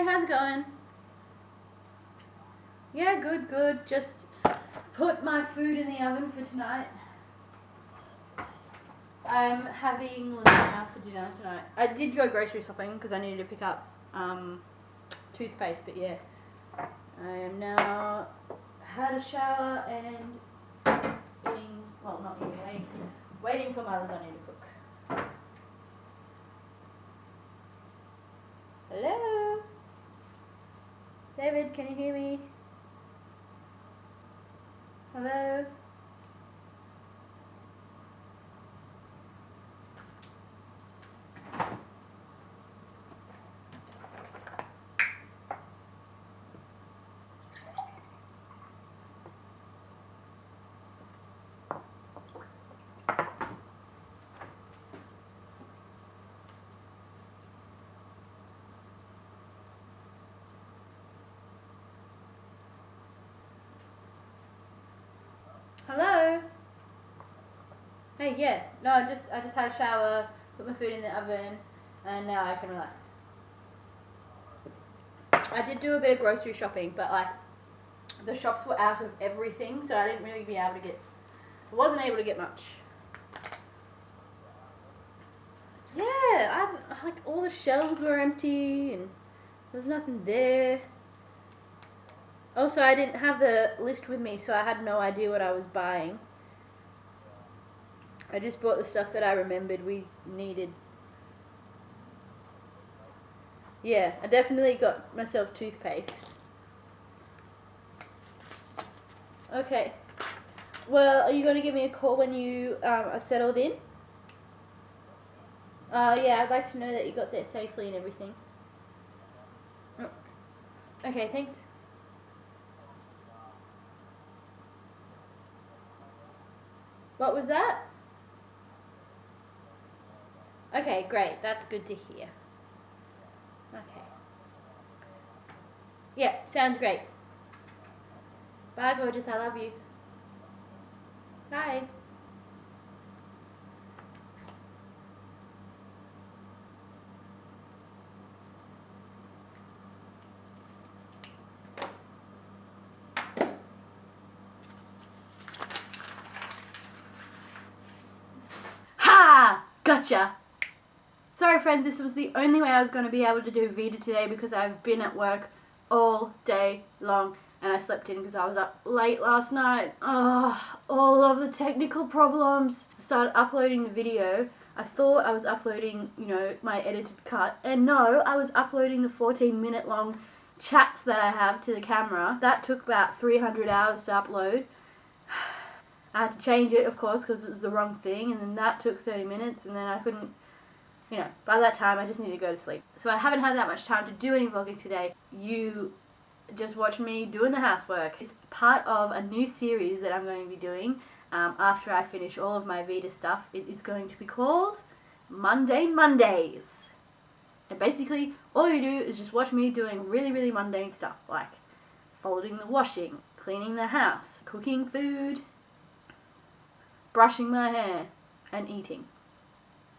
How's it going? Yeah, good, good. Just put my food in the oven for tonight. I'm having lasagna for dinner tonight. I did go grocery shopping because I needed to pick up toothpaste, but yeah. I am now had a shower and eating, well, not eating, waiting for my lasagna to cook. Hello? David, can you hear me? Hello? Hello? Hey, yeah. No, I just had a shower, put my food in the oven, and now I can relax. I did do a bit of grocery shopping, but like the shops were out of everything, so I didn't really be able to get, I wasn't able to get much. Yeah, like all the shelves were empty and there was nothing there. Also, I didn't have the list with me, so I had no idea what I was buying. I just bought the stuff that I remembered we needed. Yeah, I definitely got myself toothpaste. Okay. Well, are you going to give me a call when you are settled in? Yeah, I'd like to know that you got there safely and everything. Okay, thanks. What was that? Okay, great. That's good to hear. Okay. Yeah, sounds great. Bye, gorgeous. I love you. Bye. Ha! Gotcha! Sorry friends, this was the only way I was going to be able to do VEDA today because I've been at work all day long and I slept in because I was up late last night. Oh, all of the technical problems. I started uploading the video. I thought I was uploading, you know, my edited cut, and no, I was uploading the 14-minute long chats that I have to the camera. That took about 300 hours to upload. I had to change it, of course, because it was the wrong thing, and then that took 30 minutes, and then I couldn't, you know, by that time I just needed to go to sleep. So I haven't had that much time to do any vlogging today. You just watch me doing the housework. It's part of a new series that I'm going to be doing after I finish all of my VEDA stuff. It is going to be called Mundane Mondays. And basically, all you do is just watch me doing really, really mundane stuff, like folding the washing, cleaning the house, cooking food, brushing my hair, and eating.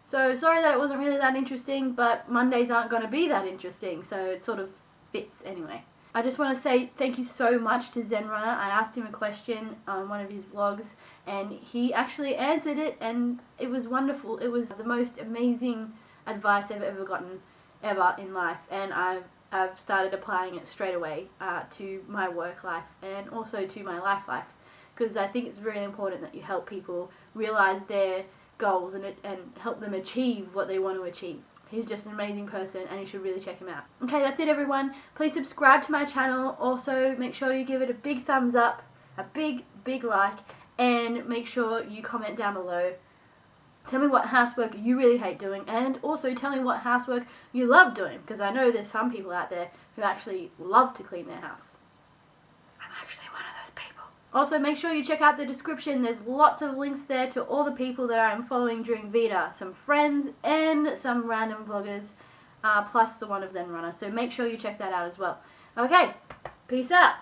So sorry that it wasn't really that interesting, but Mondays aren't going to be that interesting, so it sort of fits anyway. I just want to say thank you so much to Zen Runner. I asked him a question on one of his vlogs, and he actually answered it, and it was wonderful. It was the most amazing advice I've ever gotten ever in life, and I've started applying it straight away to my work life and also to my life, because I think it's really important that you help people realize their goals and help them achieve what they want to achieve. He's just an amazing person, and you should really check him out. Okay, that's it everyone. Please subscribe to my channel. Also, make sure you give it a big thumbs up, a big like, and make sure you comment down below. Tell me what housework you really hate doing, and also tell me what housework you love doing, because I know there's some people out there who actually love to clean their house. I'm actually one of those people. Also, make sure you check out the description. There's lots of links there to all the people that I'm following during VEDA. Some friends and some random vloggers, plus the one of Zen Runner. So make sure you check that out as well. Okay, peace out.